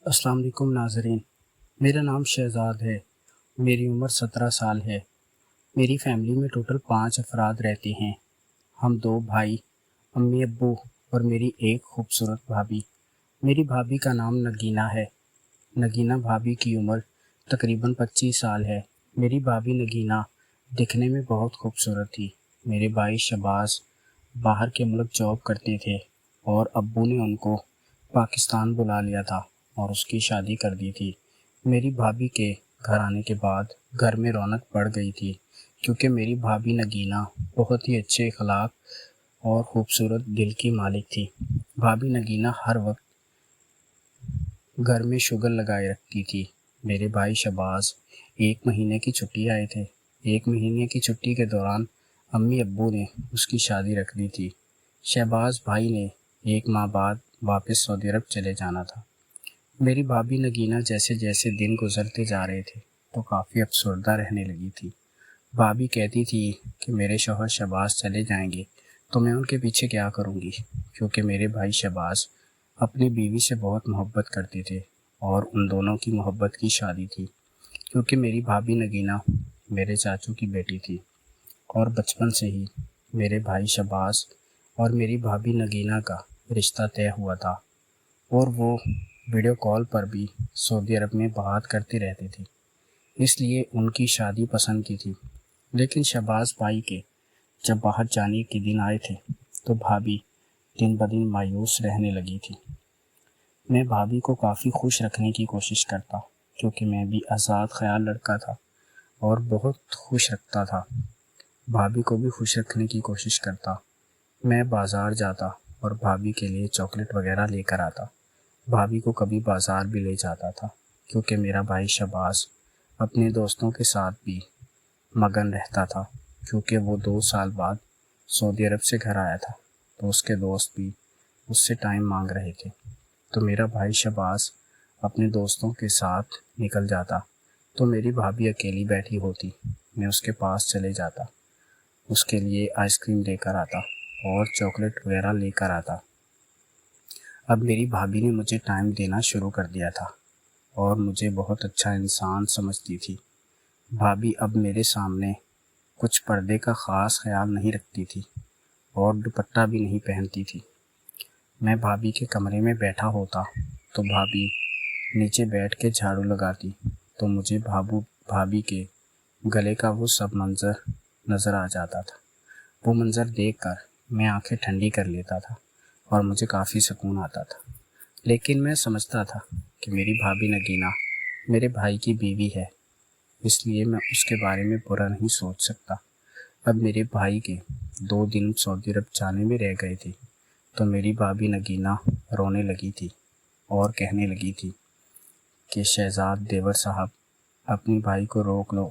السلام علیکم ناظرین، میرا نام شہزاد ہے۔ میری عمر 17 سال ہے۔ میری فیملی میں ٹوٹل 5 افراد رہتے ہیں۔ ہم 2 بھائی، امی ابو اور میری ایک خوبصورت بھابھی۔ میری بھابھی کا نام نگینہ ہے۔ نگینہ بھابھی کی عمر تقریباً 25 سال ہے۔ میری بھابھی نگینہ دکھنے میں بہت خوبصورت تھی۔ میرے بھائی شہباز باہر کے ملک جاب کرتے تھے اور ابو نے ان کو پاکستان بلا لیا تھا اور اس کی شادی کر دی تھی۔ میری بھابھی کے گھر آنے کے بعد گھر میں رونق بڑھ گئی تھی، کیونکہ میری بھابھی نگینہ بہت ہی اچھے اخلاق اور خوبصورت دل کی مالک تھی۔ بھابھی نگینہ ہر وقت گھر میں شوگر لگائے رکھتی تھی۔ میرے بھائی شہباز 1 مہینے کی چھٹی آئے تھے۔ 1 مہینے کی چھٹی کے دوران امی ابو نے اس کی شادی رکھ دی تھی۔ شہباز بھائی نے 1 ماہ بعد واپس سعودی عرب چلے جانا تھا۔ میری بھابھی نگینہ جیسے جیسے دن گزرتے جا رہے تھے تو کافی افسردہ رہنے لگی تھی۔ بھابھی کہتی تھی کہ میرے شوہر شہباز چلے جائیں گے تو میں ان کے پیچھے کیا کروں گی، کیونکہ میرے بھائی شہباز اپنی بیوی سے بہت محبت کرتے تھے اور ان دونوں کی محبت کی شادی تھی، کیونکہ میری بھابھی نگینہ میرے چاچو کی بیٹی تھی اور بچپن سے ہی میرے بھائی شہباز اور میری بھابھی نگینہ کا رشتہ طے ہوا تھا اور وہ ویڈیو کال پر بھی سعودی عرب میں بات کرتے رہتے تھے، اس لیے ان کی شادی پسند کی تھی۔ لیکن شہباز بھائی کے جب باہر جانے کے دن آئے تھے تو بھابھی دن بدن مایوس رہنے لگی تھی۔ میں بھابھی کو کافی خوش رکھنے کی کوشش کرتا، کیونکہ میں بھی آزاد خیال لڑکا تھا اور بہت خوش رکھتا تھا۔ بھابھی کو بھی خوش رکھنے کی کوشش کرتا۔ میں بازار جاتا اور بھابھی کے لیے چاکلیٹ وغیرہ لے کر آتا۔ بھابھی کو کبھی بازار بھی لے جاتا تھا، کیونکہ میرا بھائی شہباز اپنے دوستوں کے ساتھ بھی مگن رہتا تھا، کیونکہ وہ 2 سال بعد سعودی عرب سے گھر آیا تھا تو اس کے دوست بھی اس سے ٹائم مانگ رہے تھے۔ تو میرا بھائی شہباز اپنے دوستوں کے ساتھ نکل جاتا تو میری بھابھی اکیلی بیٹھی ہوتی۔ میں اس کے پاس چلے جاتا، اس کے لیے آئس کریم لے کر آتا اور چاکلیٹ وغیرہ لے کر آتا۔ اب میری بھابھی نے مجھے ٹائم دینا شروع کر دیا تھا اور مجھے بہت اچھا انسان سمجھتی تھی۔ بھابھی اب میرے سامنے کچھ پردے کا خاص خیال نہیں رکھتی تھی اور دوپٹہ بھی نہیں پہنتی تھی۔ میں بھابھی کے کمرے میں بیٹھا ہوتا تو بھابھی نیچے بیٹھ کے جھاڑو لگاتی تو مجھے بھابھی کے گلے کا وہ سب منظر نظر آ جاتا تھا۔ وہ منظر دیکھ کر میں آنکھیں ٹھنڈی کر لیتا تھا اور مجھے کافی سکون آتا تھا۔ لیکن میں سمجھتا تھا کہ میری بھابھی نگینہ میرے بھائی کی بیوی ہے، اس لیے میں اس کے بارے میں برا نہیں سوچ سکتا۔ اب میرے بھائی کے 2 دن سعودی عرب جانے میں رہ گئے تھے تو میری بھابھی نگینہ رونے لگی تھی اور کہنے لگی تھی کہ شہزاد دیور صاحب، اپنی بھائی کو روک لو،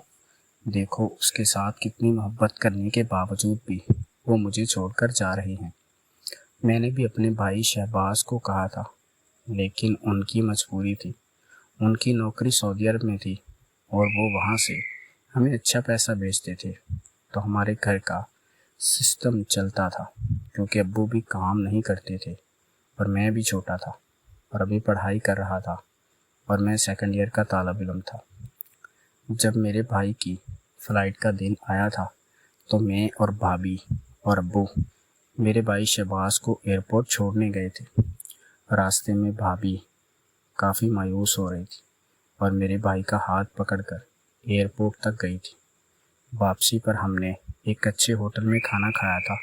دیکھو اس کے ساتھ کتنی محبت کرنے کے باوجود بھی وہ مجھے چھوڑ کر جا رہے ہیں۔ میں نے بھی اپنے بھائی شہباز کو کہا تھا، لیکن ان کی مجبوری تھی۔ ان کی نوکری سعودی عرب میں تھی اور وہ وہاں سے ہمیں اچھا پیسہ بھیجتے تھے تو ہمارے گھر کا سسٹم چلتا تھا، کیونکہ ابو بھی کام نہیں کرتے تھے اور میں بھی چھوٹا تھا اور ابھی پڑھائی کر رہا تھا اور میں 2nd ایئر کا طالب علم تھا۔ جب میرے بھائی کی فلائٹ کا دن آیا تھا تو میں اور بھابھی اور ابو میرے بھائی شہباز کو ایئرپورٹ چھوڑنے گئے تھے۔ راستے میں بھابھی کافی مایوس ہو رہی تھی اور میرے بھائی کا ہاتھ پکڑ کر ایئرپورٹ تک گئی تھی۔ واپسی پر ہم نے ایک اچھے ہوٹل میں کھانا کھایا تھا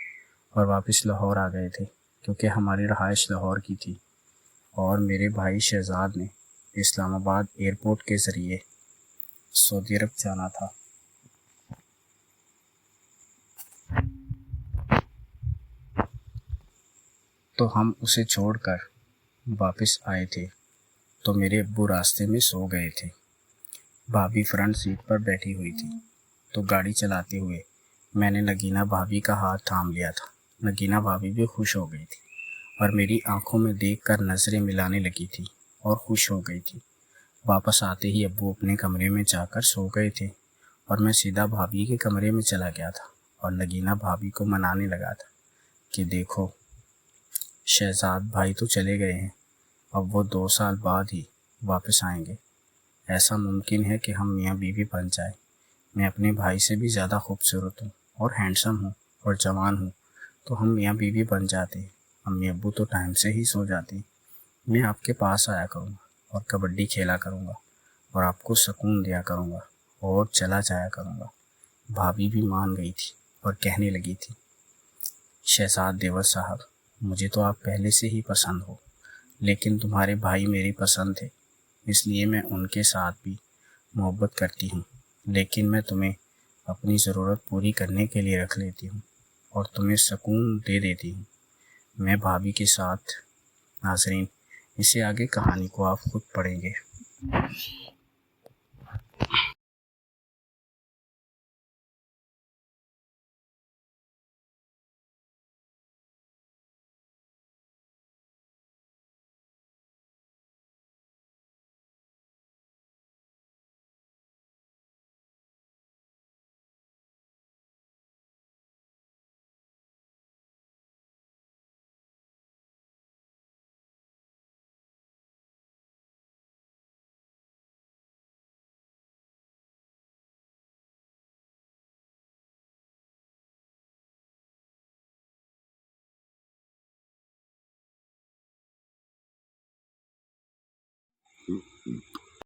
اور واپس لاہور آ گئے تھے، کیونکہ ہماری رہائش لاہور کی تھی اور میرے بھائی شہزاد نے اسلام آباد ایئرپورٹ کے ذریعے سعودی عرب جانا تھا۔ تو ہم اسے چھوڑ کر واپس آئے تھے تو میرے ابو راستے میں سو گئے تھے۔ بھابھی فرنٹ سیٹ پر بیٹھی ہوئی تھی تو گاڑی چلاتے ہوئے میں نے نگینہ بھابھی کا ہاتھ تھام لیا تھا۔ نگینہ بھابھی بھی خوش ہو گئی تھی اور میری آنکھوں میں دیکھ کر نظریں ملانے لگی تھی اور خوش ہو گئی تھی۔ واپس آتے ہی ابو اپنے کمرے میں جا کر سو گئے تھے اور میں سیدھا بھابھی کے کمرے میں چلا گیا تھا اور نگینہ بھابھی کو منانے لگا تھا کہ دیکھو شہزاد بھائی تو چلے گئے ہیں، اب وہ 2 سال بعد ہی واپس آئیں گے۔ ایسا ممکن ہے کہ ہم میاں بیوی بن جائیں۔ میں اپنے بھائی سے بھی زیادہ خوبصورت ہوں اور ہینڈسم ہوں اور جوان ہوں، تو ہم میاں بیوی بن جاتے ہیں۔ امی ابو تو ٹائم سے ہی سو جاتے ہیں۔ میں آپ کے پاس آیا کروں گا اور کبڈی کھیلا کروں گا اور آپ کو سکون دیا کروں گا اور چلا جایا کروں گا۔ بھابھی بھی مان گئی تھی اور کہنے لگی تھی، شہزاد دیور صاحب، مجھے تو آپ پہلے سے ہی پسند ہو، لیکن تمہارے بھائی میری پسند ہے، اس لیے میں ان کے ساتھ بھی محبت کرتی ہوں، لیکن میں تمہیں اپنی ضرورت پوری کرنے کے لیے رکھ لیتی ہوں اور تمہیں سکون دے دیتی ہوں۔ میں بھابھی کے ساتھ۔ ناظرین، اس سے آگے کہانی کو آپ خود پڑھیں گے۔